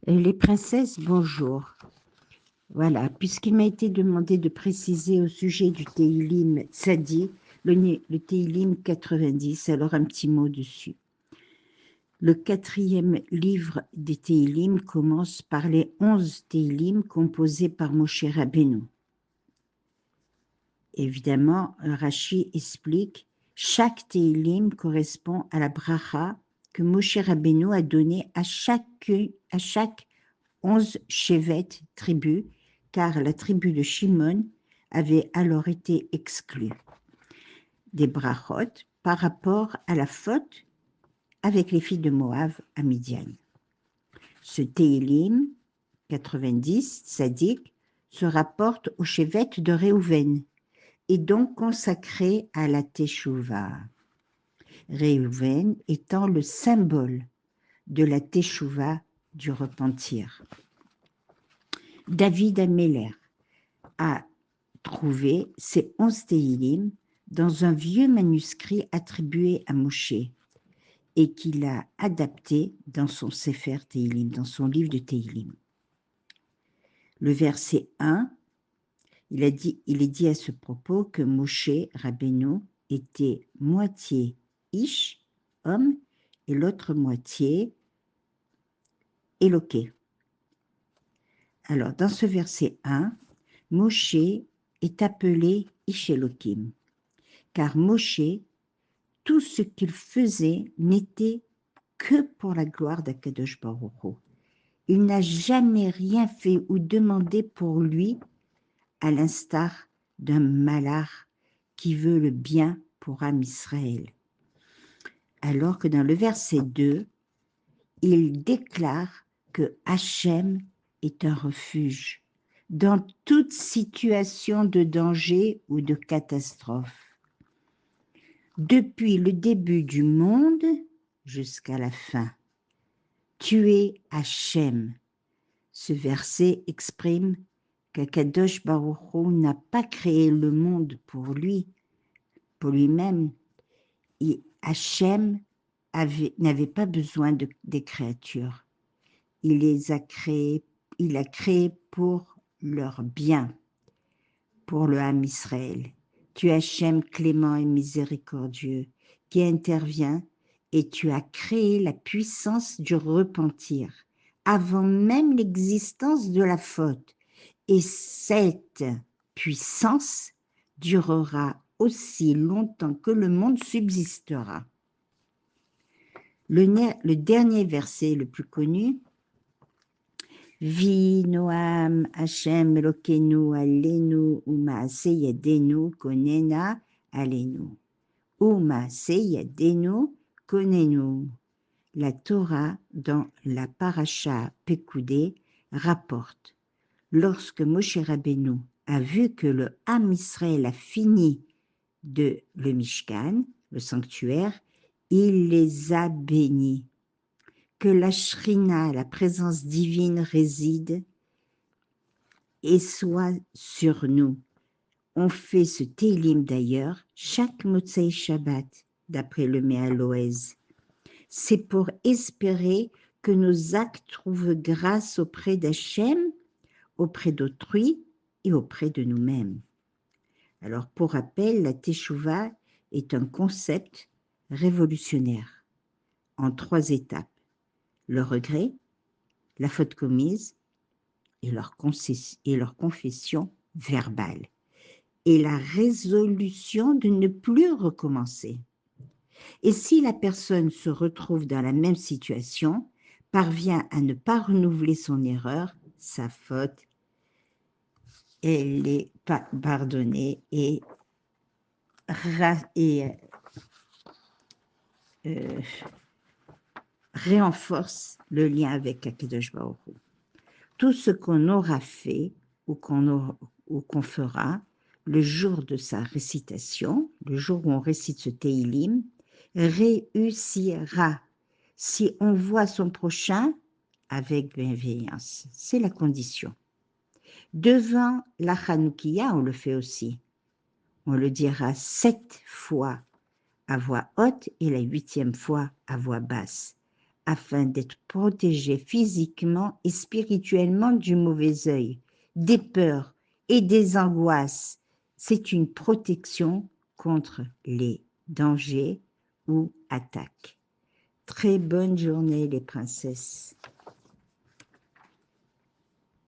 Les princesses, bonjour. Voilà, puisqu'il m'a été demandé de préciser au sujet du Teilim Tzadi, le Teilim 90, alors un petit mot dessus. Le 4e livre des Teilim commence par les 11 Teilim composés par Moshe Rabbeinu. Évidemment, Rashi explique, chaque Teilim correspond à la bracha que Moshe Rabbeinu a donnée à chaque 11 Shevet tribus, car la tribu de Shimon avait alors été exclue des brachot par rapport à la faute avec les filles de Moab à Midian. Ce Télim 90, Tzadik, se rapporte au Shevet de Réhouven et donc consacré à la Teshuvah. Réhouven étant le symbole de la Teshuvah, du repentir. David Améler a trouvé ces 11 Téhilim dans un vieux manuscrit attribué à Moshe et qu'il a adapté dans son Sefer Téhilim, dans son livre de Téhilim. Le verset 1, il est dit à ce propos que Moshe Rabbeinu était moitié Ish, homme, et l'autre moitié Éloqué. Alors, dans ce verset 1, Moshe est appelé Ish Elokim, car Moshe, tout ce qu'il faisait n'était que pour la gloire d'Akadosh Baruch Hu. Il n'a jamais rien fait ou demandé pour lui, à l'instar d'un malach qui veut le bien pour Am Israël. Alors que dans le verset 2, il déclare que Hachem est un refuge dans toute situation de danger ou de catastrophe. Depuis le début du monde jusqu'à la fin. Tu es Hachem. Ce verset exprime qu'Akadosh Baruch Hu n'a pas créé le monde pour lui-même. Et Hachem n'avait pas besoin des créatures. Il a créé pour leur bien, pour le Ham Israël. Tu es Hachem clément et miséricordieux, qui intervient, et tu as créé la puissance du repentir, avant même l'existence de la faute. Et cette puissance durera aussi longtemps que le monde subsistera. Le dernier verset le plus connu, Vi Noam Hashem Elokeinu Alenu Umaase Yadenu Konena Alenu. Umaase Yadenu Konenu. La Torah dans la Parasha Pekudé rapporte, lorsque Moshe Rabbeinu a vu que le Ham Israël a fini de le Mishkan, le sanctuaire, il les a bénis. Que la Shrina, la présence divine, réside et soit sur nous. On fait ce Télim d'ailleurs chaque Motzei Shabbat, d'après le Méaloès. C'est pour espérer que nos actes trouvent grâce auprès d'Hachem, auprès d'autrui et auprès de nous-mêmes. Alors, pour rappel, la Teshuvah est un concept révolutionnaire en 3 étapes. Le regret, la faute commise et leur confession verbale. Et la résolution de ne plus recommencer. Et si la personne se retrouve dans la même situation, parvient à ne pas renouveler son erreur, sa faute, elle est pardonnée et renforce le lien avec Akadosh Baruch Hu. Tout ce qu'on aura fait ou qu'on fera le jour de sa récitation, le jour où on récite ce Teilim, réussira si on voit son prochain avec bienveillance. C'est la condition. Devant la Hanoukia, on le fait aussi. On le dira 7 fois à voix haute et la 8e fois à voix basse, afin d'être protégé physiquement et spirituellement du mauvais œil, des peurs et des angoisses. C'est une protection contre les dangers ou attaques. Très bonne journée les princesses.